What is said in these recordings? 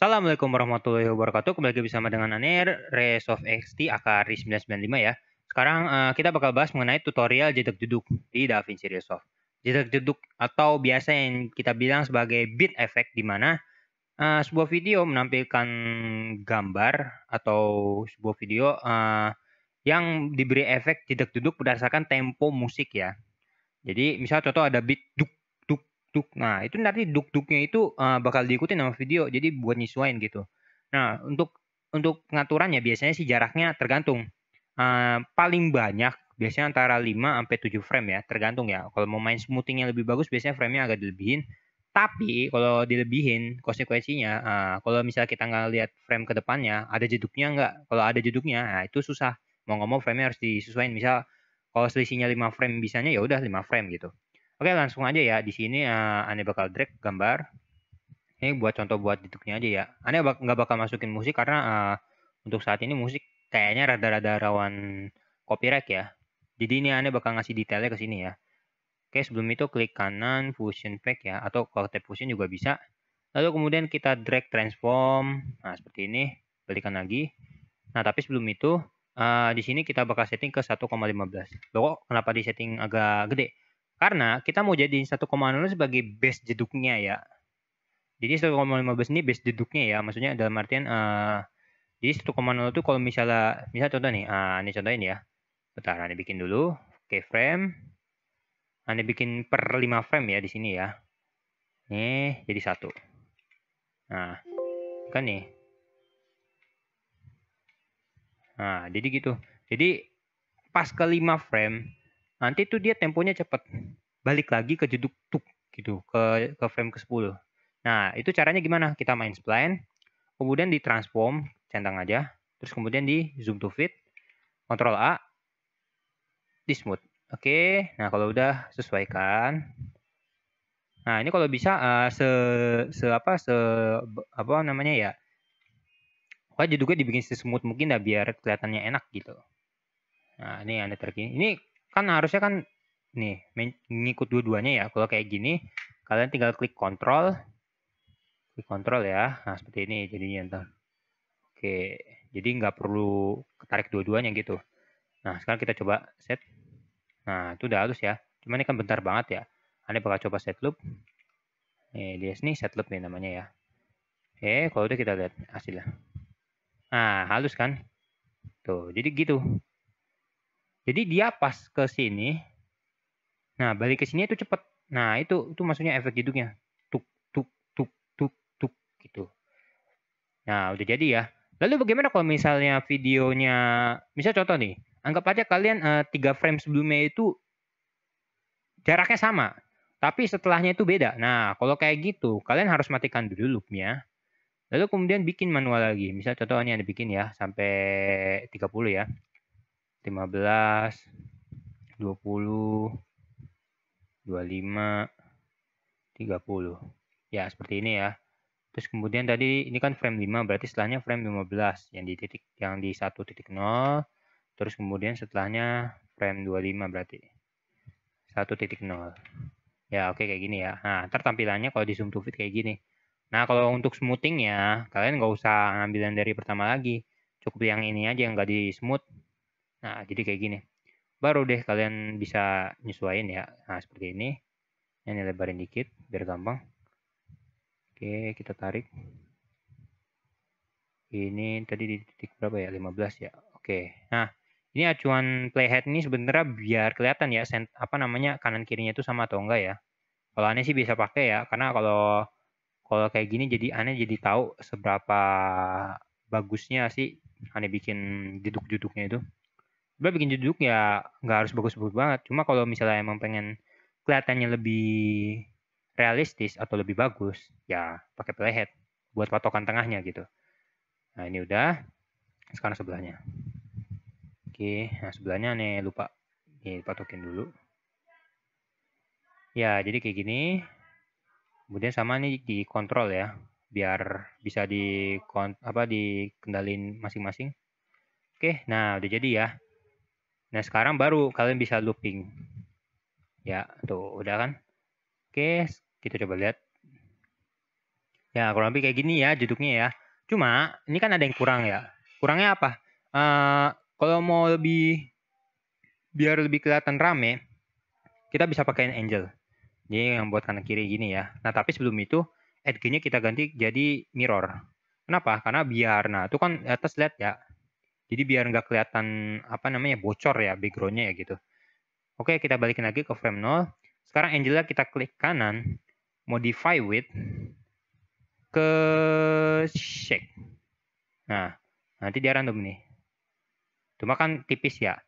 Assalamualaikum warahmatullahi wabarakatuh. Kembali lagi bersama dengan Anir, Resolve XT Akari 995 ya. Sekarang kita bakal bahas mengenai tutorial jedak-jeduk di DaVinci Resolve. Jedak-jeduk atau biasa yang kita bilang sebagai beat effect, di mana sebuah video menampilkan gambar atau sebuah video yang diberi efek jedak-jeduk berdasarkan tempo musik ya. Jadi misal contoh ada beat duk duk duk. Nah, itu nanti duk-duknya itu bakal diikutin sama video. Jadi buat nyesuaiin gitu. Nah, untuk pengaturannya biasanya sih jaraknya tergantung. Paling banyak biasanya antara 5 sampai 7 frame ya, tergantung ya. Kalau mau main smoothing yang lebih bagus biasanya frame-nya agak dilebihin. Tapi kalau dilebihin konsekuensinya, kalau misalnya kita nggak lihat frame ke depannya, ada jeduknya nggak? Kalau ada jeduknya, nah itu susah. Mau nggak mau frame-nya harus disesuaikan. Misal kalau selisihnya 5 frame bisanya ya udah 5 frame gitu. Oke, langsung aja ya. Di sini Ane bakal drag gambar. Ini buat contoh buat jeduknya aja ya. Ane nggak bakal masukin musik karena untuk saat ini musik kayaknya rada-rada rawan copyright ya. Jadi ini Ane bakal ngasih detailnya ke sini ya. Oke, sebelum itu klik kanan Fusion Pack ya, atau kalau tap Fusion juga bisa. Lalu kemudian kita drag transform. Nah, seperti ini. Balikan lagi. Nah, tapi sebelum itu di sini kita bakal setting ke 1,15. Loh, kenapa di setting agak gede? Karena kita mau jadiin 1,0 sebagai base jeduknya ya. Jadi 1,15 ini base jeduknya ya. Maksudnya dalam artian jadi 1,0 itu kalau misalnya contoh nih, ini contohin ya. Bentar, ini bikin dulu keyframe. Ini bikin per 5 frame ya di sini ya. Nih, jadi 1. Nah, kan nih. Nah, jadi gitu. Jadi pas ke 5 frame, nanti tuh dia temponya cepet. Balik lagi ke jeduk tuk gitu, ke frame ke-10. Nah, itu caranya gimana? Kita main spline, kemudian ditransform, centang aja, terus kemudian di zoom to fit, Ctrl A, di smooth. Oke, nah kalau udah sesuaikan. Nah, ini kalau bisa apa namanya ya? Pokoknya jeduknya dibikin sesmooth mungkin dah biar kelihatannya enak gitu. Nah, ini Anda terkini. Ini kan harusnya kan nih ngikut dua-duanya ya. Kalau kayak gini, kalian tinggal klik kontrol ya. Nah, seperti ini jadinya ntar. Oke, jadi nggak perlu ketarik dua-duanya gitu. Nah, sekarang kita coba set. Nah, itu udah halus ya. Cuman ini kan bentar banget ya. Anda bakal coba set loop. Nih, dia sini set loop nih namanya ya. Oke, kalau udah kita lihat hasilnya. Nah, halus kan? Tuh, jadi gitu. Jadi dia pas ke sini. Nah, balik ke sini itu cepet. Nah, itu maksudnya efek jeduknya. Tuk, tuk, tuk, tuk, tuk, gitu. Nah, udah jadi ya. Lalu bagaimana kalau misalnya videonya, misal contoh nih, anggap aja kalian 3 frame sebelumnya itu jaraknya sama, tapi setelahnya itu beda. Nah, kalau kayak gitu, kalian harus matikan dulu loopnya, lalu kemudian bikin manual lagi. Misal contohnya Anda bikin ya, sampai 30 ya. 15, 20, 25, 30. Ya, seperti ini ya. Terus kemudian tadi ini kan frame 5, berarti setelahnya frame 15 yang di 1.0. Terus kemudian setelahnya frame 25 berarti 1.0. Ya, oke kayak gini ya. Nah, ntar tampilannya kalau di zoom to fit kayak gini. Nah, kalau untuk smoothing ya, kalian nggak usah ngambil yang dari pertama lagi. Cukup yang ini aja yang nggak di smooth. Nah, jadi kayak gini. Baru deh kalian bisa nyesuaiin ya. Nah, seperti ini. Ini lebarin dikit biar gampang. Oke, kita tarik. Ini tadi di titik berapa ya? 15 ya. Oke. Nah, ini acuan playhead ini sebenarnya biar kelihatan ya apa namanya kanan kirinya itu sama atau enggak ya. Kalau aneh sih bisa pakai ya, karena kalau kayak gini jadi aneh jadi tahu seberapa bagusnya sih aneh bikin jeduk-jeduknya itu. Sebenarnya bikin jeduk ya nggak harus bagus-bagus banget. Cuma kalau misalnya emang pengen kelihatannya lebih realistis atau lebih bagus, ya pakai playhead buat patokan tengahnya gitu. Nah, ini udah. Sekarang sebelahnya. Oke, nah sebelahnya nih lupa. Nih, patokin dulu. Ya, jadi kayak gini. Kemudian sama nih dikontrol ya, biar bisa dikendalin masing-masing. Oke, nah udah jadi ya. Nah, sekarang baru kalian bisa looping. Ya, tuh udah kan? Oke, kita coba lihat. Ya, kurang lebih kayak gini ya jeduknya ya. Cuma ini kan ada yang kurang ya. Kurangnya apa? Kalau mau biar lebih kelihatan rame, kita bisa pakai angel. Jadi yang buat kanan kiri gini ya. Nah, tapi sebelum itu edge-nya kita ganti jadi mirror. Kenapa? Karena biar, nah itu kan atas lihat ya. Jadi biar nggak kelihatan apa namanya bocor ya backgroundnya ya gitu. Oke, kita balikin lagi ke frame 0. Sekarang angle kita klik kanan, modify width ke shake. Nah, nanti dia random nih. Cuma kan tipis ya.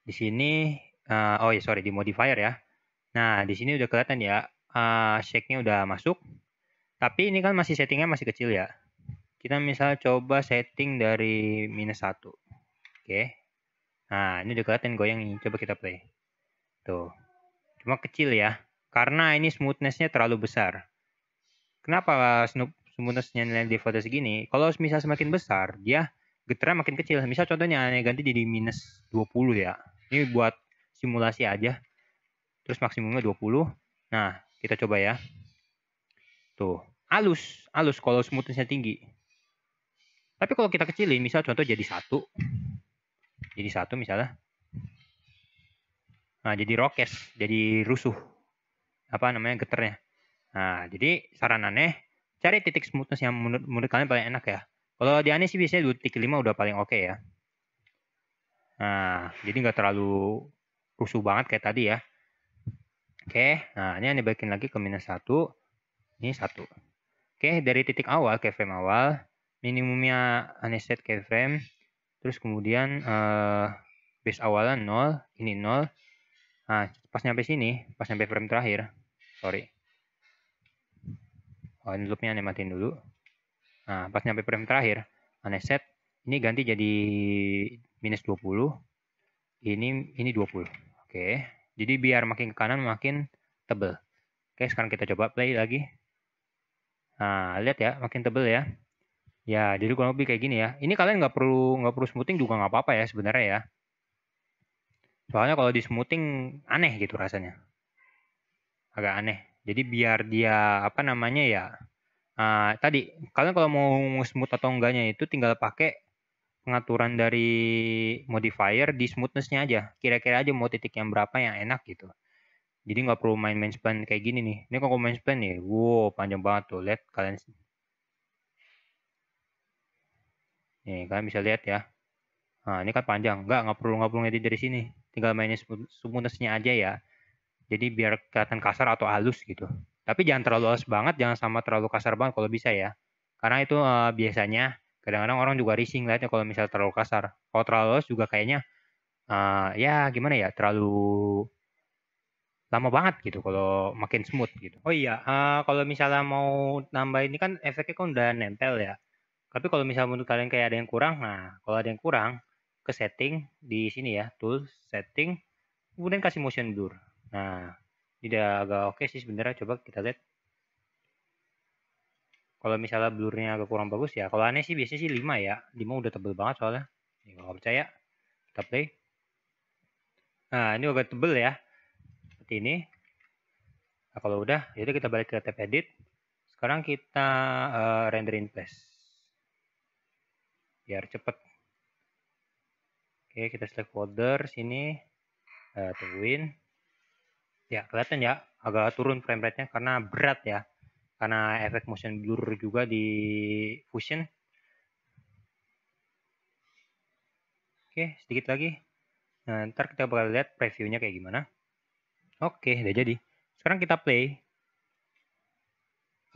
Di sini, oh ya sorry, di modifier ya. Nah, di sini udah kelihatan ya, shake-nya udah masuk. Tapi ini kan masih settingnya masih kecil ya. Kita misal coba setting dari -1. Oke. Nah, ini udah kelihatan goyang nih. Coba kita play. Tuh. Cuma kecil ya. Karena ini smoothness-nya terlalu besar. Kenapa smoothness-nya nilai defaultnya segini? Kalau misal semakin besar, dia getarnya makin kecil. Misal contohnya aneh ganti jadi -20 ya. Ini buat simulasi aja. Terus maksimumnya 20. Nah, kita coba ya. Tuh. Halus kalau smoothness-nya tinggi. Tapi kalau kita kecilin, misal contoh jadi 1. Jadi 1 misalnya. Nah, jadi rokes, jadi rusuh. Apa namanya getarnya. Nah, jadi saran aneh, cari titik smoothness yang menurut kalian paling enak ya. Kalau di aneh sih biasanya 2.5 udah paling oke ya. Nah, jadi nggak terlalu rusuh banget kayak tadi ya. Oke, nah ini aneh balikin lagi ke -1. Ini 1. Oke, dari titik awal, keyframe awal, minimumnya aneh set keyframe, terus kemudian base awalnya 0, ini 0. Nah, pas nyampe sini, pas nyampe frame terakhir, sorry. Oh, ini loopnya aneh matiin dulu. Nah, pas nyampe frame terakhir, aneh set, ini ganti jadi -20. Ini 20. Oke, jadi biar makin ke kanan makin tebel. Oke, sekarang kita coba play lagi. Nah, lihat ya, makin tebel ya. Ya, jadi kurang lebih kayak gini ya. Ini kalian nggak perlu smoothing juga nggak apa-apa ya sebenarnya ya. Soalnya kalau di smoothing aneh gitu rasanya. Agak aneh. Jadi biar dia apa namanya ya. Tadi kalian kalau mau smooth atau enggaknya itu tinggal pakai pengaturan dari modifier di smoothness-nya aja. Kira-kira aja mau titik yang berapa yang enak gitu. Jadi nggak perlu main span kayak gini nih. Ini kalau main span nih, wow panjang banget tuh. Lihat kalian. Nih kalian bisa lihat ya. Nah ini kan panjang. Nggak perlu ngedit dari sini. Tinggal mainin smoothness-nya aja ya. Jadi biar kelihatan kasar atau halus gitu. Tapi jangan terlalu halus banget, jangan sama terlalu kasar banget kalau bisa ya. Karena itu biasanya kadang-kadang orang juga rising lihatnya kalau misalnya terlalu kasar. Kalau terlalu halus juga kayaknya ya gimana ya, terlalu lama banget gitu kalau makin smooth gitu. Oh iya, kalau misalnya mau nambah ini kan efeknya kan udah nempel ya. Tapi kalau misalnya menurut kalian kayak ada yang kurang, nah kalau ada yang kurang ke setting di sini ya, tools, setting, kemudian kasih motion blur. Nah, ini udah agak oke sih sebenarnya. Coba kita lihat. Kalau misalnya blurnya agak kurang bagus ya. Kalau aneh sih biasanya sih 5 ya. 5 udah tebel banget soalnya. Nih, kalau nggak percaya, kita play. Nah, ini agak tebel ya. Seperti ini. Nah, kalau udah, yaudah kita balik ke tab edit. Sekarang kita renderin place. Biar cepet. Oke, kita select folder sini. Tungguin. Ya, kelihatan ya. Agak turun frame rate-nya karena berat ya. Karena efek motion blur juga di Fusion. Oke, sedikit lagi. Nah, ntar kita bakal lihat previewnya kayak gimana. Oke, udah jadi. Sekarang kita play.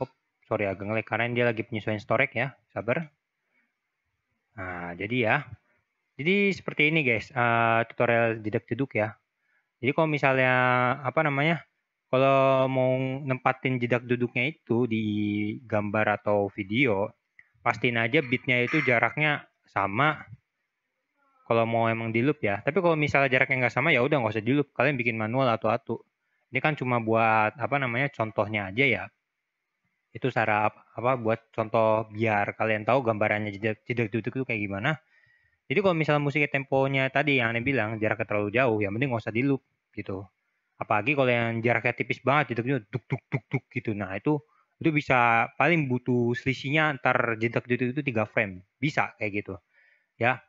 Oh, sorry agak nge-lag karena dia lagi penyesuaian storage ya. Sabar. Nah, jadi ya. Jadi seperti ini guys, tutorial jedak-jeduk ya. Jadi kalau misalnya apa namanya? Kalau mau nempatin jedak duduknya itu di gambar atau video, pastiin aja bitnya itu jaraknya sama. Kalau mau emang di loop ya. Tapi kalau misalnya jaraknya nggak sama ya udah nggak usah di loop. Kalian bikin manual atau atu. Ini kan cuma buat apa namanya contohnya aja ya. Itu cara apa buat contoh biar kalian tahu gambarannya jedak duduk itu kayak gimana. Jadi kalau misalnya musiknya temponya tadi yang aneh bilang jaraknya terlalu jauh, ya mending nggak usah di loop gitu. Apalagi kalau yang jaraknya tipis banget, jedak duk duk duk duk gitu. Nah itu itu bisa paling butuh selisihnya antar jedak jeduk itu 3 frame, bisa kayak gitu, ya.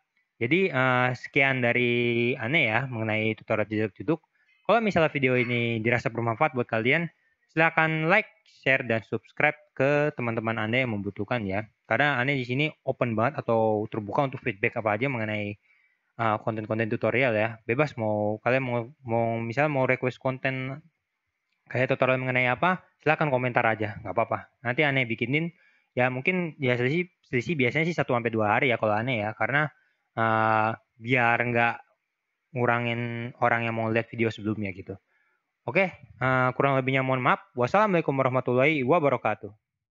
Jadi, sekian dari Ane ya mengenai tutorial jedak jeduk. Kalau misalnya video ini dirasa bermanfaat buat kalian, silakan like, share, dan subscribe ke teman-teman Anda yang membutuhkan ya. Karena Ane di sini open banget atau terbuka untuk feedback apa aja mengenai konten-konten tutorial ya. Bebas mau kalian mau mau misalnya mau request konten kayak tutorial mengenai apa, silakan komentar aja, nggak apa-apa. Nanti Ane bikinin, ya mungkin ya selisih selisih biasanya sih 1 sampai 2 hari ya kalau Ane ya, karena biar nggak ngurangin orang yang mau lihat video sebelumnya gitu. Oke, kurang lebihnya mohon maaf. Wassalamualaikum warahmatullahi wabarakatuh.